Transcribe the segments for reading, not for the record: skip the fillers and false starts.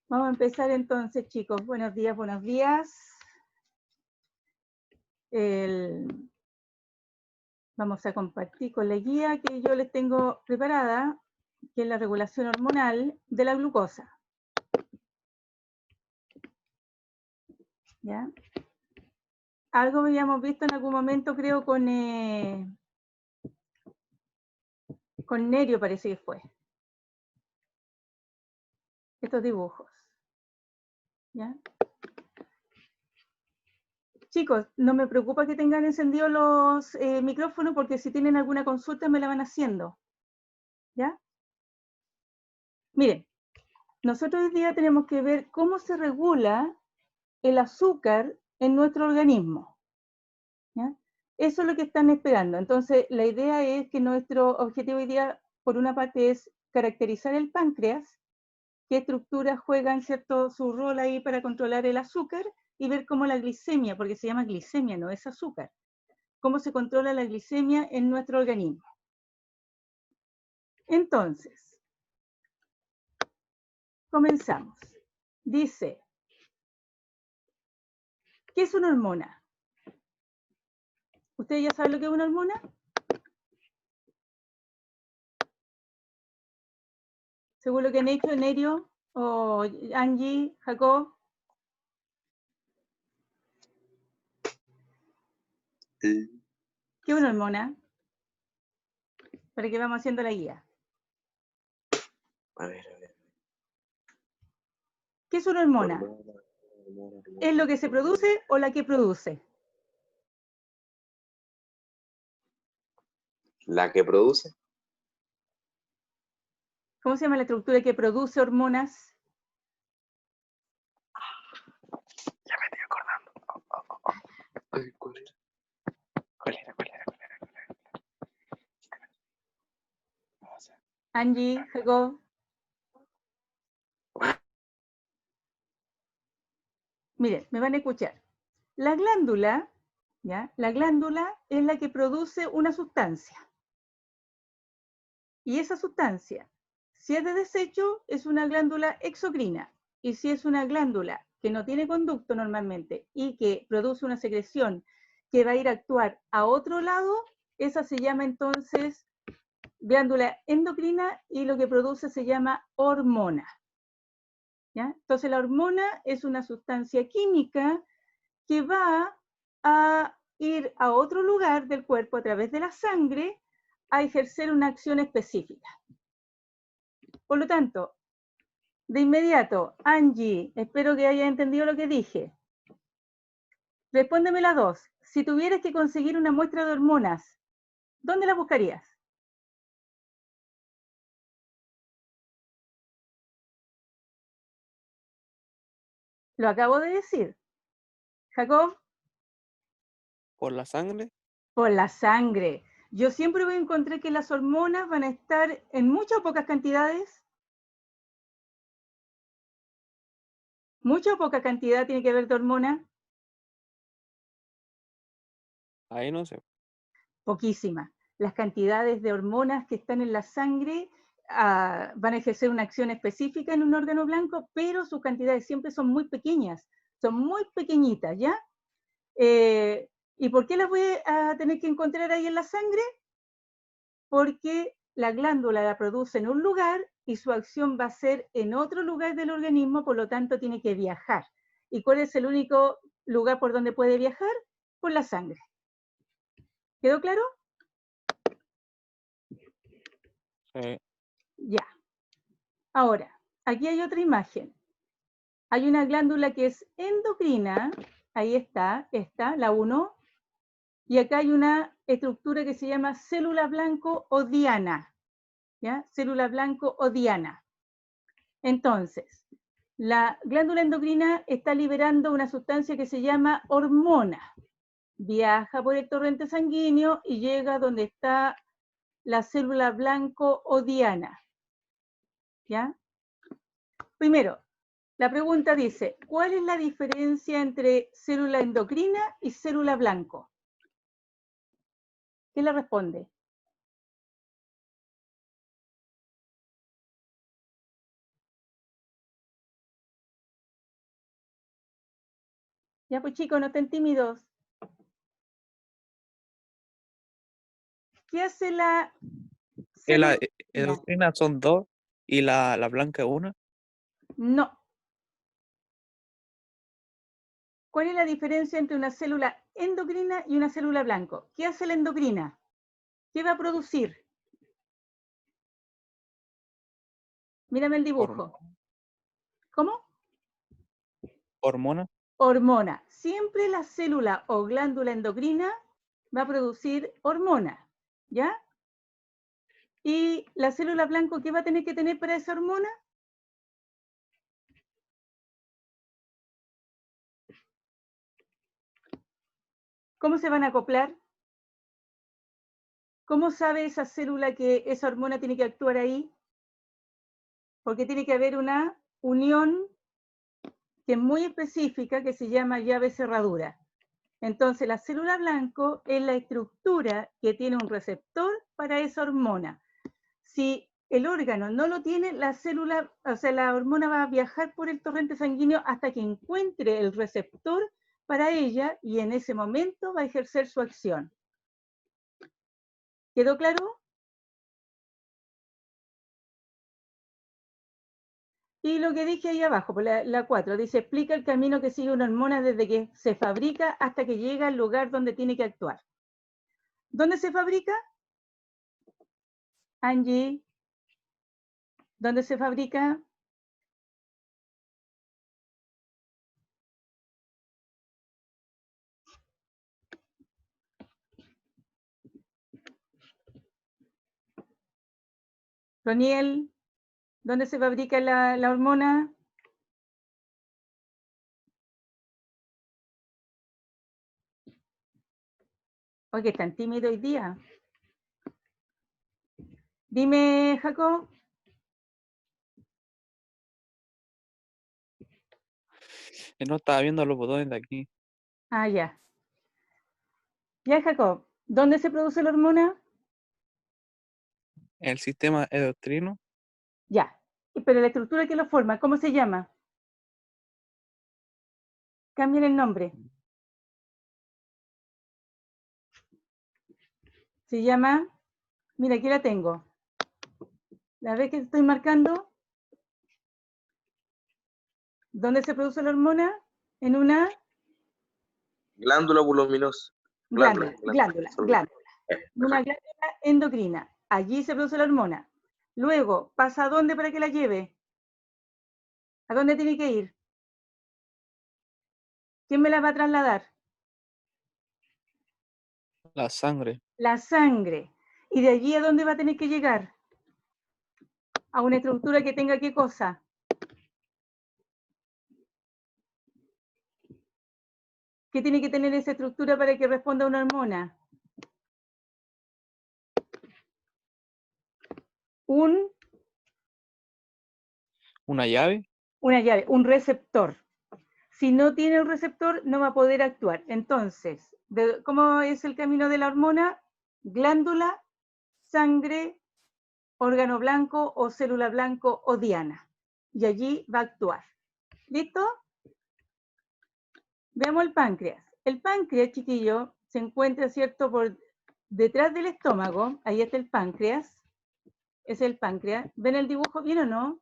Vamos a empezar entonces, chicos. Buenos días, buenos días. Vamos a compartir con la guía que yo les tengo preparada, que es la regulación hormonal de la glucosa. ¿Ya? Algo habíamos visto en algún momento, creo, con Nerio, parece que fue. Estos dibujos. ¿Ya? Chicos, no me preocupa que tengan encendidos los micrófonos, porque si tienen alguna consulta me la van haciendo. ¿Ya? Miren, nosotros hoy día tenemos que ver cómo se regula el azúcar en nuestro organismo. ¿Ya? Eso es lo que están esperando. Entonces, la idea es que nuestro objetivo hoy día, por una parte, es caracterizar el páncreas, qué estructuras juegan, ¿cierto?, su rol ahí para controlar el azúcar, y ver cómo la glicemia, porque se llama glicemia, no es azúcar, cómo se controla la glicemia en nuestro organismo. Entonces, comenzamos. Dice, ¿qué es una hormona? ¿Ustedes ya saben lo que es una hormona? Según lo que han hecho Nerio o Angie, Jacob. ¿Qué es una hormona? Para que vamos haciendo la guía. A ver. ¿Qué es una hormona? ¿Es lo que se produce o la que produce? La que produce. ¿Cómo se llama la estructura que produce hormonas? Ya me estoy acordando. Ay, ¿cuál era? Angie, Jacob. Miren, me van a escuchar. La glándula, ¿ya? La glándula es la que produce una sustancia. Y esa sustancia, si es de desecho, es una glándula exocrina. Y si es una glándula que no tiene conducto normalmente y que produce una secreción que va a ir a actuar a otro lado, esa se llama entonces glándula endocrina, y lo que produce se llama hormona. ¿Ya? Entonces la hormona es una sustancia química que va a ir a otro lugar del cuerpo a través de la sangre a ejercer una acción específica. Por lo tanto, de inmediato, Angie, espero que hayas entendido lo que dije. Respóndeme las dos. Si tuvieras que conseguir una muestra de hormonas, ¿dónde la buscarías? Lo acabo de decir. Jacob. ¿Por la sangre? Por la sangre. Yo siempre voy a encontrar que las hormonas van a estar en muchas o pocas cantidades. Mucha o poca cantidad tiene que ver de hormona. Ahí no sé. Poquísima. Las cantidades de hormonas que están en la sangre van a ejercer una acción específica en un órgano blanco, pero sus cantidades siempre son muy pequeñas, son muy pequeñitas, ¿ya? ¿Y por qué las voy a tener que encontrar ahí en la sangre? Porque la glándula la produce en un lugar y su acción va a ser en otro lugar del organismo, por lo tanto tiene que viajar. ¿Y cuál es el único lugar por donde puede viajar? Por la sangre. ¿Quedó claro? Sí. Ya. Ahora, aquí hay otra imagen. Hay una glándula que es endocrina, ahí está, esta, la 1, y acá hay una estructura que se llama célula blanco o diana, ¿ya? Célula blanco o diana. Entonces, la glándula endocrina está liberando una sustancia que se llama hormona. Viaja por el torrente sanguíneo y llega donde está la célula blanco o diana, ¿ya? Primero, la pregunta dice, ¿cuál es la diferencia entre célula endocrina y célula blanco? ¿Quién le responde? Ya pues chicos, no estén tímidos. ¿Qué hace la célula? La endocrina son dos y la blanca es una. No. ¿Cuál es la diferencia entre una célula endocrina y una célula blanco? ¿Qué hace la endocrina? ¿Qué va a producir? Mírame el dibujo. ¿Cómo? Hormona. Hormona. Siempre la célula o glándula endocrina va a producir hormona, ¿ya? ¿Y la célula blanco qué va a tener que tener para esa hormona? ¿Cómo se van a acoplar? ¿Cómo sabe esa célula que esa hormona tiene que actuar ahí? Porque tiene que haber una unión que es muy específica que se llama llave cerradura. Entonces, la célula blanco es la estructura que tiene un receptor para esa hormona. Si el órgano no lo tiene, la célula, o sea, la hormona va a viajar por el torrente sanguíneo hasta que encuentre el receptor para ella y en ese momento va a ejercer su acción. ¿Quedó claro? Y lo que dije ahí abajo, por la 4, dice, explica el camino que sigue una hormona desde que se fabrica hasta que llega al lugar donde tiene que actuar. ¿Dónde se fabrica? Angie, ¿dónde se fabrica? Roniel, ¿dónde se fabrica la hormona? Oye, tan tímido hoy día. Dime, Jacob. No estaba viendo los botones de aquí. Ah, ya. Ya, Jacob, ¿dónde se produce la hormona? El sistema endocrino. Ya. Pero la estructura que lo forma, ¿cómo se llama? Cambien el nombre. Se llama, mira, aquí la tengo. ¿La ves que estoy marcando? ¿Dónde se produce la hormona? En una Glándula voluminosa. glándula. Perfecto. Una glándula endocrina. Allí se produce la hormona. Luego, ¿pasa a dónde para que la lleve? ¿A dónde tiene que ir? ¿Quién me la va a trasladar? La sangre. La sangre. ¿Y de allí a dónde va a tener que llegar? A una estructura que tenga qué cosa. ¿Qué tiene que tener esa estructura para que responda a una hormona? Una llave. Una llave, un receptor. Si no tiene el receptor, no va a poder actuar. Entonces, ¿cómo es el camino de la hormona? Glándula, sangre, órgano blanco o célula blanco o diana. Y allí va a actuar. ¿Listo? Veamos el páncreas. El páncreas, chiquillo, se encuentra, ¿cierto?, por detrás del estómago. Ahí está el páncreas. Es el páncreas. ¿Ven el dibujo bien o no?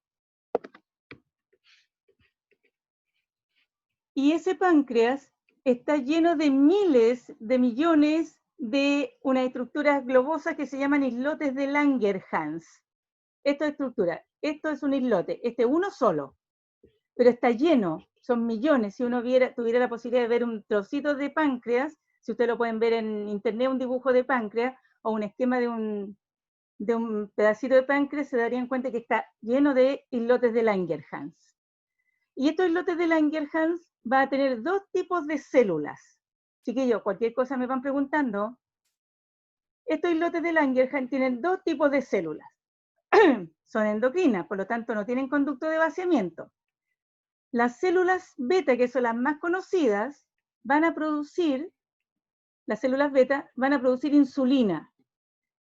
Y ese páncreas está lleno de miles de millones de unas estructuras globosas que se llaman islotes de Langerhans. Esta estructura, esto es un islote, este uno solo, pero está lleno, son millones. Si uno tuviera la posibilidad de ver un trocito de páncreas, si ustedes lo pueden ver en internet, un dibujo de páncreas o un esquema de un pedacito de páncreas, se darían cuenta que está lleno de islotes de Langerhans. Y estos islotes de Langerhans va a tener dos tipos de células. Chiquillos, cualquier cosa me van preguntando. Estos islotes de Langerhans tienen dos tipos de células. Son endocrinas, por lo tanto no tienen conducto de vaciamiento. Las células beta, que son las más conocidas, van a producir, las células beta van a producir insulina.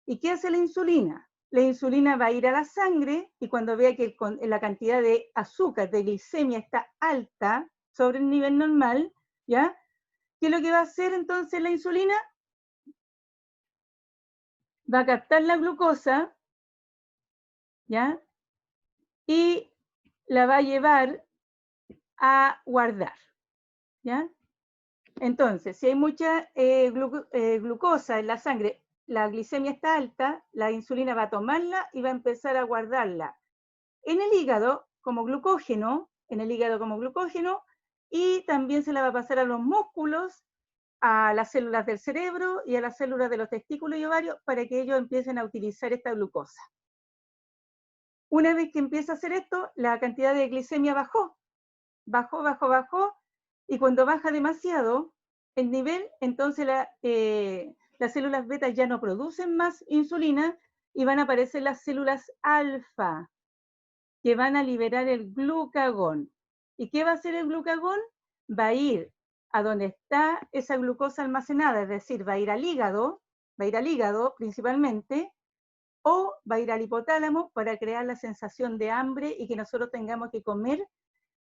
¿Y qué hace la insulina? La insulina va a ir a la sangre y cuando vea que la cantidad de azúcar, de glicemia está alta sobre el nivel normal, ¿Ya? ¿Qué es lo que va a hacer entonces la insulina? Va a captar la glucosa, ¿ya? Y la va a llevar a guardar, ¿ya? Entonces, si hay mucha glucosa en la sangre, la glicemia está alta, la insulina va a tomarla y va a empezar a guardarla en el hígado como glucógeno, y también se la va a pasar a los músculos, a las células del cerebro y a las células de los testículos y ovarios para que ellos empiecen a utilizar esta glucosa. Una vez que empieza a hacer esto, la cantidad de glicemia bajó, y cuando baja demasiado el nivel, entonces las células beta ya no producen más insulina y van a aparecer las células alfa, que van a liberar el glucagón. ¿Y qué va a hacer el glucagón? Va a ir a donde está esa glucosa almacenada, es decir, va a ir al hígado principalmente, o va a ir al hipotálamo para crear la sensación de hambre y que nosotros tengamos que comer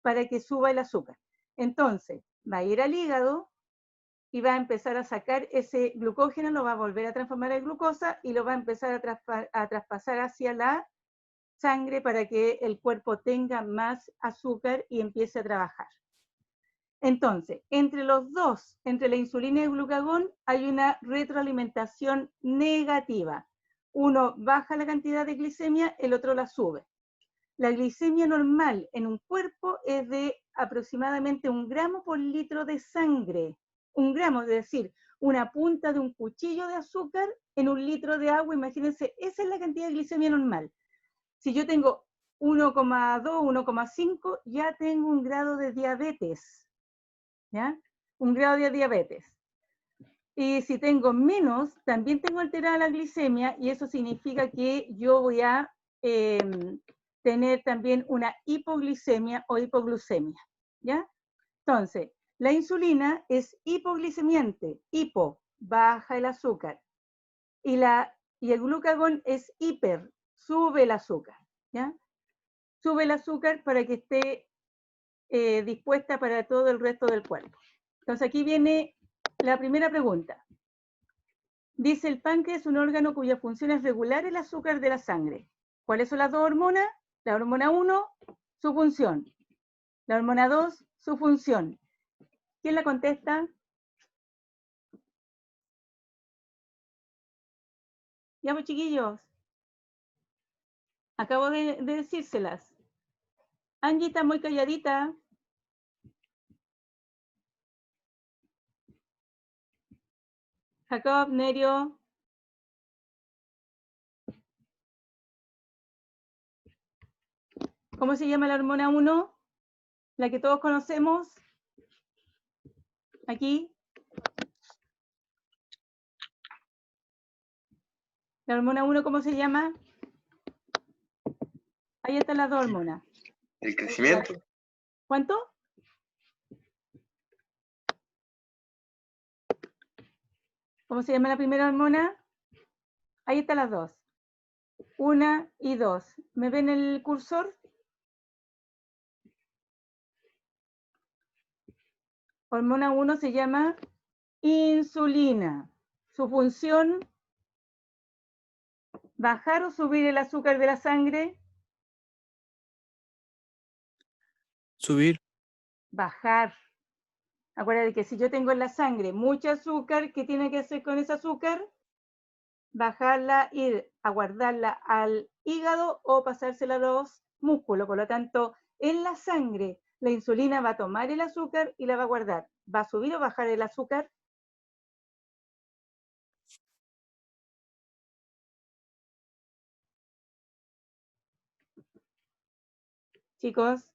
para que suba el azúcar. Entonces, va a ir al hígado y va a empezar a sacar ese glucógeno, lo va a volver a transformar en glucosa y lo va a empezar a traspasar hacia la sangre para que el cuerpo tenga más azúcar y empiece a trabajar. Entonces, entre los dos, entre la insulina y el glucagón, hay una retroalimentación negativa. Uno baja la cantidad de glicemia, el otro la sube. La glicemia normal en un cuerpo es de aproximadamente 1 gramo por litro de sangre. 1 gramo, es decir, una punta de un cuchillo de azúcar en 1 litro de agua. Imagínense, esa es la cantidad de glicemia normal. Si yo tengo 1,2, 1,5, ya tengo un grado de diabetes, ¿ya? Un grado de diabetes. Y si tengo menos, también tengo alterada la glicemia y eso significa que yo voy a tener también una hipoglicemia o hipoglucemia, ¿ya? Entonces, la insulina es hipoglicemiante, baja el azúcar, y el glucagón es hiper, sube el azúcar, ¿ya? Sube el azúcar para que esté dispuesta para todo el resto del cuerpo. Entonces aquí viene la primera pregunta. Dice, el páncreas es un órgano cuya función es regular el azúcar de la sangre. ¿Cuáles son las dos hormonas? La hormona 1, su función. La hormona 2, su función. ¿Quién la contesta? Ya pues, chiquillos. Acabo de decírselas. Angie está muy calladita. Jacob, Nerio. ¿Cómo se llama la hormona 1? La que todos conocemos. Aquí. La hormona 1, ¿cómo se llama? Ahí están las dos hormonas. El crecimiento. ¿Cuánto? ¿Cómo se llama la primera hormona? Ahí están las dos. 1 y 2. ¿Me ven el cursor? Hormona 1 se llama insulina. Su función, bajar o subir el azúcar de la sangre. Subir. Bajar. Acuérdate que si yo tengo en la sangre mucho azúcar, ¿qué tiene que hacer con ese azúcar? Bajarla, ir a guardarla al hígado o pasársela a los músculos. Por lo tanto, en la sangre, la insulina va a tomar el azúcar y la va a guardar. ¿Va a subir o bajar el azúcar? Chicos.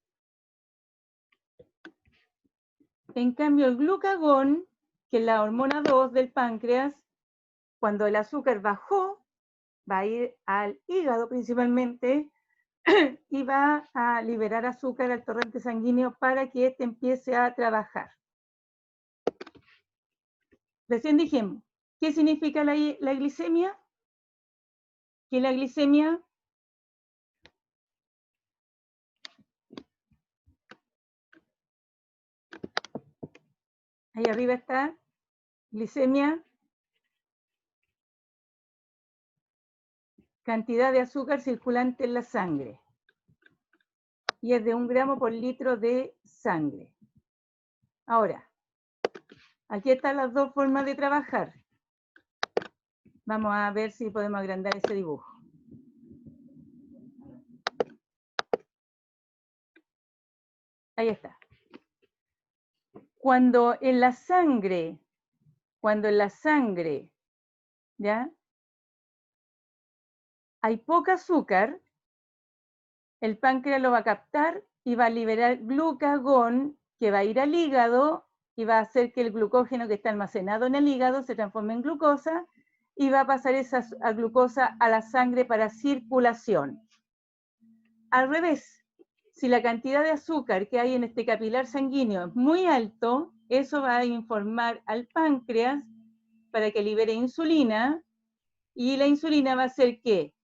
En cambio, el glucagón, que es la hormona 2 del páncreas, cuando el azúcar bajó, va a ir al hígado principalmente y va a liberar azúcar al torrente sanguíneo para que éste empiece a trabajar. Recién dijimos, ¿qué significa la glicemia? ¿Qué es la glicemia? Ahí arriba está glicemia, cantidad de azúcar circulante en la sangre. Y es de 1 gramo por litro de sangre. Ahora, aquí están las dos formas de trabajar. Vamos a ver si podemos agrandar ese dibujo. Ahí está. Cuando en la sangre, ¿ya? Hay poca azúcar, el páncreas lo va a captar y va a liberar glucagón que va a ir al hígado y va a hacer que el glucógeno que está almacenado en el hígado se transforme en glucosa y va a pasar esa glucosa a la sangre para circulación. Al revés, si la cantidad de azúcar que hay en este capilar sanguíneo es muy alto, eso va a informar al páncreas para que libere insulina y la insulina va a hacer que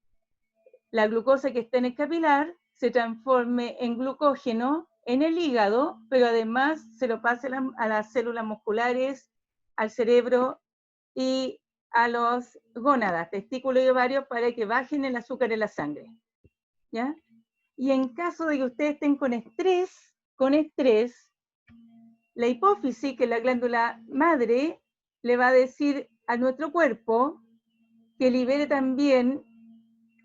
la glucosa que está en el capilar se transforme en glucógeno en el hígado, pero además se lo pase a las células musculares, al cerebro y a los gónadas, testículos y ovarios para que bajen el azúcar en la sangre. ¿Ya? Y en caso de que ustedes estén con estrés, la hipófisis, que es la glándula madre, le va a decir a nuestro cuerpo que libere también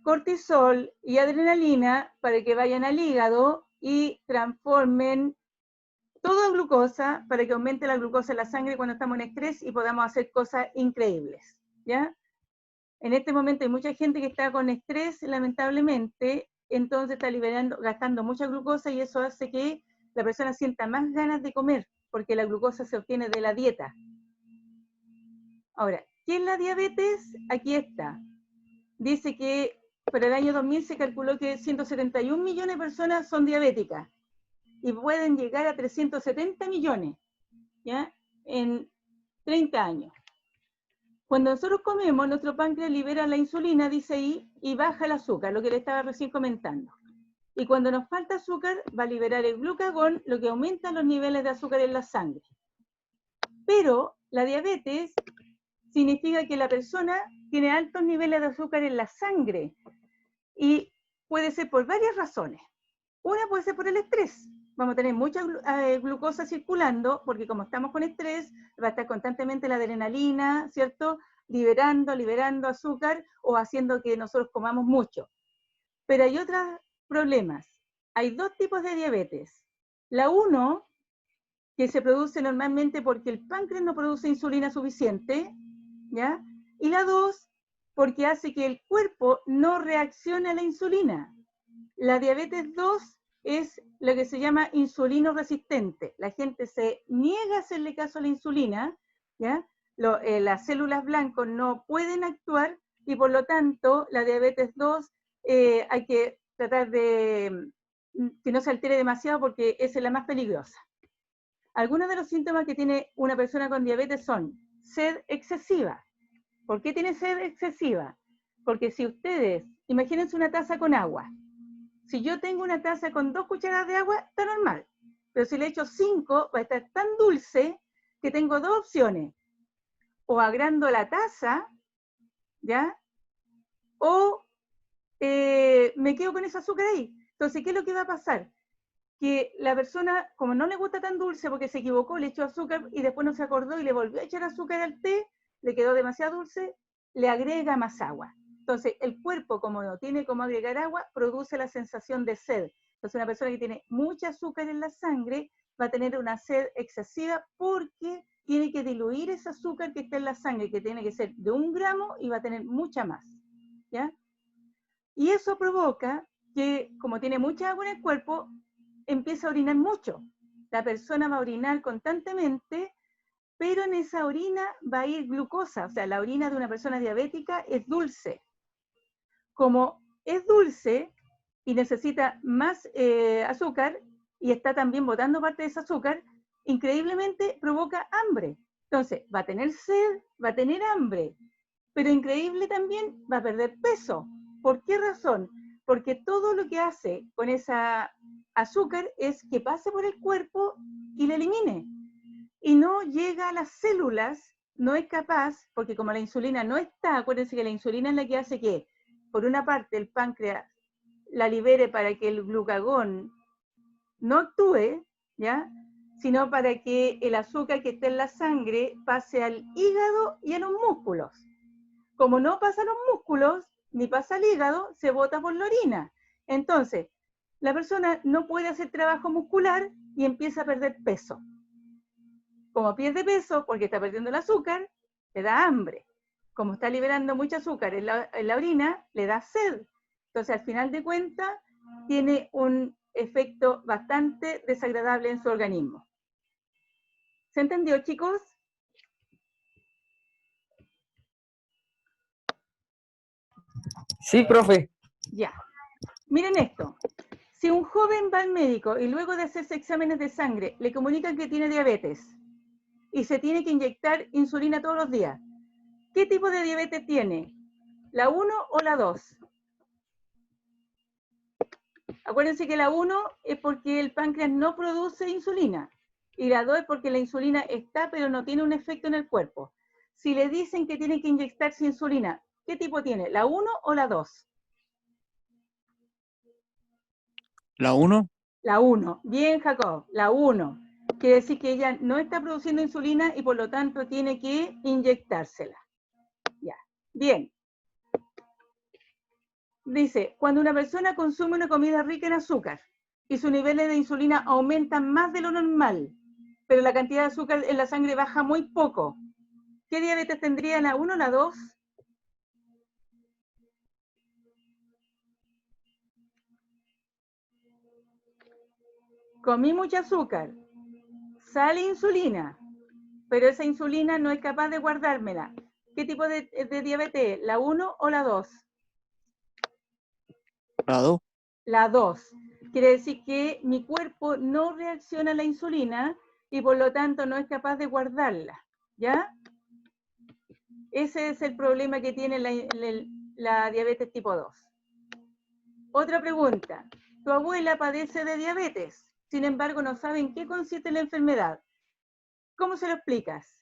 cortisol y adrenalina para que vayan al hígado y transformen todo en glucosa para que aumente la glucosa en la sangre cuando estamos en estrés y podamos hacer cosas increíbles, ¿ya? En este momento hay mucha gente que está con estrés, lamentablemente, entonces está gastando mucha glucosa y eso hace que la persona sienta más ganas de comer, porque la glucosa se obtiene de la dieta. Ahora, ¿qué es la diabetes? Aquí está. Dice que para el año 2000 se calculó que 171 millones de personas son diabéticas y pueden llegar a 370 millones, ¿ya? En 30 años. Cuando nosotros comemos, nuestro páncreas libera la insulina, dice ahí, y baja el azúcar, lo que le estaba recién comentando. Y cuando nos falta azúcar, va a liberar el glucagón, lo que aumenta los niveles de azúcar en la sangre. Pero la diabetes significa que la persona tiene altos niveles de azúcar en la sangre y puede ser por varias razones. Una puede ser por el estrés. Vamos a tener mucha glucosa circulando porque como estamos con estrés, va a estar constantemente la adrenalina, ¿cierto? Liberando azúcar o haciendo que nosotros comamos mucho. Pero hay otros problemas. Hay dos tipos de diabetes. La 1, que se produce normalmente porque el páncreas no produce insulina suficiente, ¿ya? Y la 2, porque hace que el cuerpo no reaccione a la insulina. La diabetes 2 es lo que se llama insulino resistente. La gente se niega a hacerle caso a la insulina, ¿ya? Las células blancas no pueden actuar y por lo tanto la diabetes 2 hay que tratar de que no se altere demasiado porque esa es la más peligrosa. Algunos de los síntomas que tiene una persona con diabetes son sed excesiva. ¿Por qué tiene sed excesiva? Porque si ustedes, imagínense una taza con agua. Si yo tengo una taza con 2 cucharadas de agua, está normal. Pero si le echo 5, va a estar tan dulce que tengo 2 opciones. O agrando la taza, ¿ya? O me quedo con ese azúcar ahí. Entonces, ¿qué es lo que va a pasar? Que la persona, como no le gusta tan dulce porque se equivocó, le echó azúcar y después no se acordó y le volvió a echar azúcar al té, le quedó demasiado dulce, le agrega más agua. Entonces, el cuerpo, como no tiene cómo agregar agua, produce la sensación de sed. Entonces, una persona que tiene mucho azúcar en la sangre va a tener una sed excesiva porque tiene que diluir ese azúcar que está en la sangre, que tiene que ser de 1 gramo y va a tener mucha más, ¿ya? Y eso provoca que, como tiene mucha agua en el cuerpo, empieza a orinar mucho. La persona va a orinar constantemente, pero en esa orina va a ir glucosa. O sea, la orina de una persona diabética es dulce. Como es dulce y necesita más azúcar y está también botando parte de ese azúcar, increíblemente provoca hambre. Entonces, va a tener sed, va a tener hambre, pero increíble también va a perder peso. ¿Por qué razón? Porque todo lo que hace con esa azúcar es que pase por el cuerpo y la elimine. y no llega a las células, no es capaz, porque como la insulina no está, acuérdense que la insulina es la que hace que, por una parte, el páncreas la libere para que el glucagón no actúe, ¿ya? Sino para que el azúcar que está en la sangre pase al hígado y a los músculos. Como no pasa a los músculos, ni pasa al hígado, se bota por la orina. Entonces, la persona no puede hacer trabajo muscular y empieza a perder peso. Como pierde peso, porque está perdiendo el azúcar, le da hambre. Como está liberando mucho azúcar en la orina, le da sed. Entonces, al final de cuentas, tiene un efecto bastante desagradable en su organismo. ¿Se entendió, chicos? Sí, profe. Ya. Miren esto. Si un joven va al médico y luego de hacerse exámenes de sangre le comunican que tiene diabetes y se tiene que inyectar insulina todos los días, ¿qué tipo de diabetes tiene? ¿La 1 o la 2? Acuérdense que la 1 es porque el páncreas no produce insulina y la 2 es porque la insulina está pero no tiene un efecto en el cuerpo. Si le dicen que tiene que inyectarse insulina, ¿qué tipo tiene? ¿La 1 o la 2? La 1, La 1. Bien, Jacob, la 1. Quiere decir que ella no está produciendo insulina y por lo tanto tiene que inyectársela. Ya. Bien. Dice, cuando una persona consume una comida rica en azúcar y sus niveles de insulina aumentan más de lo normal, pero la cantidad de azúcar en la sangre baja muy poco, ¿qué diabetes tendría, la 1 o la 2? Comí mucho azúcar, sale insulina, pero esa insulina no es capaz de guardármela. ¿Qué tipo de diabetes? ¿La 1 o la 2? la 2, La 2. Quiere decir que mi cuerpo no reacciona a la insulina y por lo tanto no es capaz de guardarla. ¿Ya? Ese es el problema que tiene la diabetes tipo 2. Otra pregunta. Tu abuela padece de diabetes, sin embargo no sabe en qué consiste la enfermedad. ¿Cómo se lo explicas?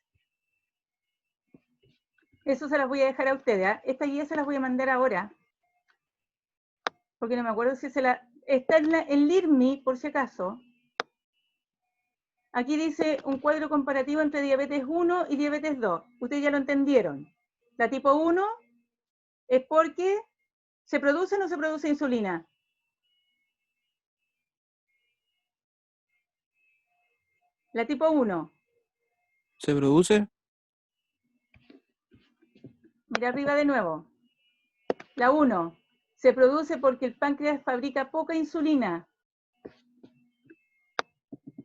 Eso se las voy a dejar a ustedes. ¿Eh? Esta guía se las voy a mandar ahora. Porque no me acuerdo si se la... Está en el IRMI, por si acaso. Aquí dice un cuadro comparativo entre diabetes 1 y diabetes 2. Ustedes ya lo entendieron. La tipo 1 es porque ¿se produce o no se produce insulina? La tipo 1. ¿se produce? Mira arriba de nuevo. La 1. Se produce porque el páncreas fabrica poca insulina.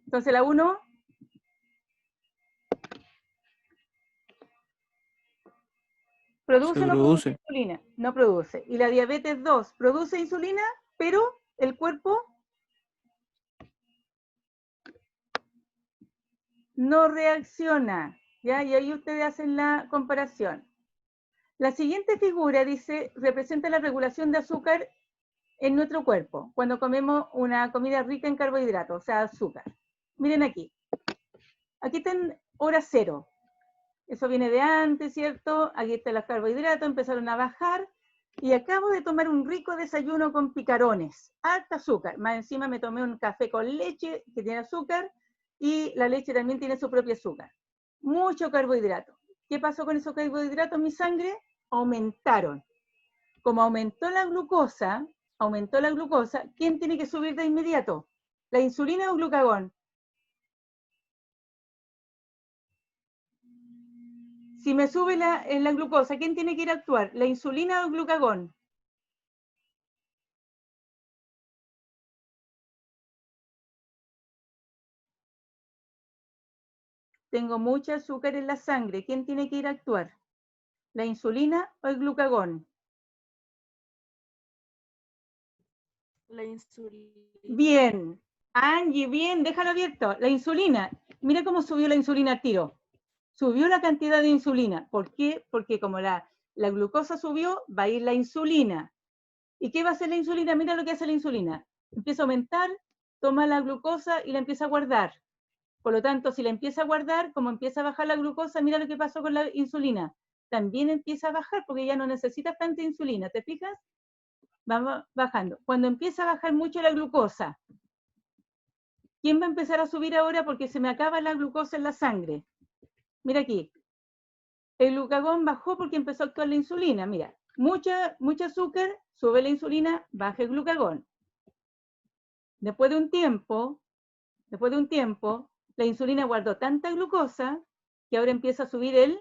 Entonces la 1... ¿produce o no produce insulina? No produce. Y la diabetes 2 produce insulina, pero el cuerpo no reacciona. ¿Ya? Y ahí ustedes hacen la comparación. La siguiente figura dice, representa la regulación de azúcar en nuestro cuerpo, cuando comemos una comida rica en carbohidratos, o sea, azúcar. Miren aquí. Aquí está en hora cero. Eso viene de antes, ¿cierto? Aquí están los carbohidratos, empezaron a bajar. Y acabo de tomar un rico desayuno con picarones, alta azúcar. Más encima me tomé un café con leche que tiene azúcar y la leche también tiene su propio azúcar. Mucho carbohidrato. ¿Qué pasó con esos carbohidratos en mi sangre? Aumentaron. Como aumentó la glucosa, ¿quién tiene que subir de inmediato? ¿La insulina o el glucagón? Si me sube la glucosa, ¿quién tiene que ir a actuar? ¿La insulina o el glucagón? Tengo mucho azúcar en la sangre. ¿Quién tiene que ir a actuar? ¿La insulina o el glucagón? La insulina. Bien. Angie, bien, déjalo abierto. La insulina. Mira cómo subió la insulina al tiro. Subió la cantidad de insulina. ¿Por qué? Porque como la glucosa subió, va a ir la insulina. ¿Y qué va a hacer la insulina? Mira lo que hace la insulina. Empieza a aumentar, toma la glucosa y la empieza a guardar. Por lo tanto, si la empieza a guardar, como empieza a bajar la glucosa, mira lo que pasó con la insulina. También empieza a bajar porque ya no necesita tanta insulina, ¿te fijas? Va bajando. Cuando empieza a bajar mucho la glucosa, ¿quién va a empezar a subir ahora? Porque se me acaba la glucosa en la sangre. Mira aquí. El glucagón bajó porque empezó a actuar la insulina. Mira, mucho azúcar, sube la insulina, baja el glucagón. Después de un tiempo, la insulina guardó tanta glucosa que ahora empieza a subir el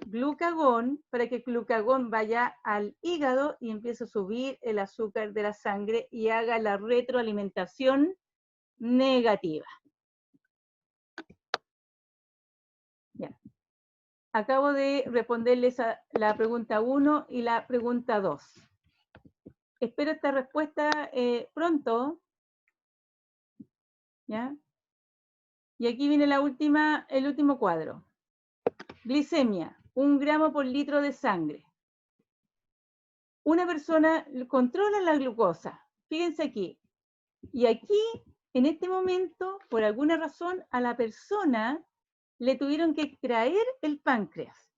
glucagón para que el glucagón vaya al hígado y empiece a subir el azúcar de la sangre y haga la retroalimentación negativa. Ya. Acabo de responderles a la pregunta 1 y la pregunta 2. Espero esta respuesta pronto. ¿Ya? Y aquí viene el último cuadro. Glicemia, 1 gramo por litro de sangre. Una persona controla la glucosa. Fíjense aquí. Y aquí, en este momento, por alguna razón, a la persona le tuvieron que extraer el páncreas.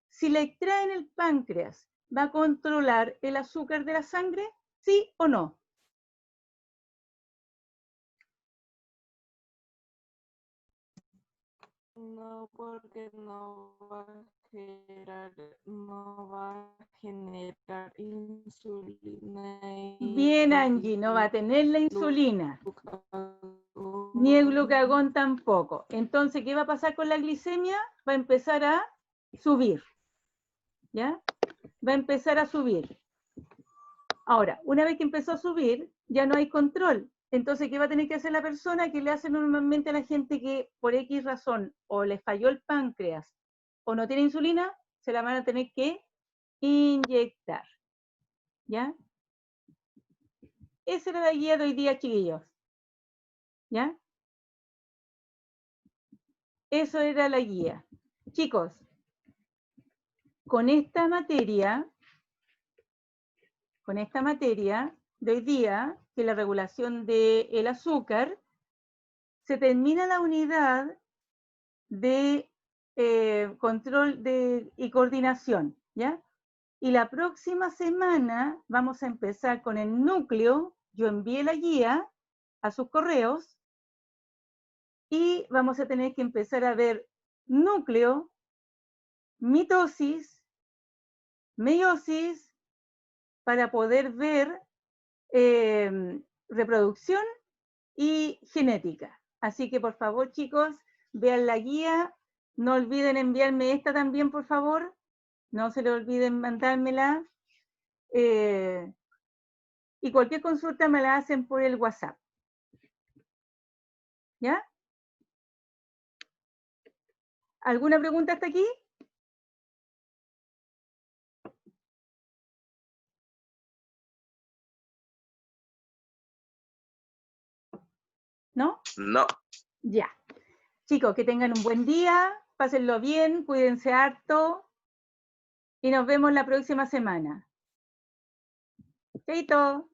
Si le extraen el páncreas, ¿va a controlar el azúcar de la sangre? ¿Sí o no? No, porque no va a generar insulina. Bien, Angie, no va a tener la insulina. Ni el glucagón tampoco. Entonces, ¿qué va a pasar con la glicemia? Va a empezar a subir. ¿Ya? Va a empezar a subir. Ahora, una vez que empezó a subir, ya no hay control. Entonces, ¿qué va a tener que hacer la persona? Que le hace normalmente a la gente que por X razón o le falló el páncreas o no tiene insulina, se la van a tener que inyectar. ¿Ya? Esa era la guía de hoy día, chiquillos. ¿Ya? Eso era la guía. Chicos, con esta materia de hoy día, que es la regulación del azúcar, se termina la unidad de control y coordinación, ¿ya? Y la próxima semana vamos a empezar con el núcleo. Yo envié la guía a sus correos y vamos a tener que empezar a ver núcleo, mitosis, meiosis, para poder ver reproducción y genética. Así que por favor, chicos, vean la guía. No olviden enviarme esta también, por favor. No se le olviden mandármela. Y cualquier consulta me la hacen por el WhatsApp. ¿Ya? ¿Alguna pregunta hasta aquí? ¿No? No. Ya. Chicos, que tengan un buen día, pásenlo bien, cuídense harto y nos vemos la próxima semana. Chaito.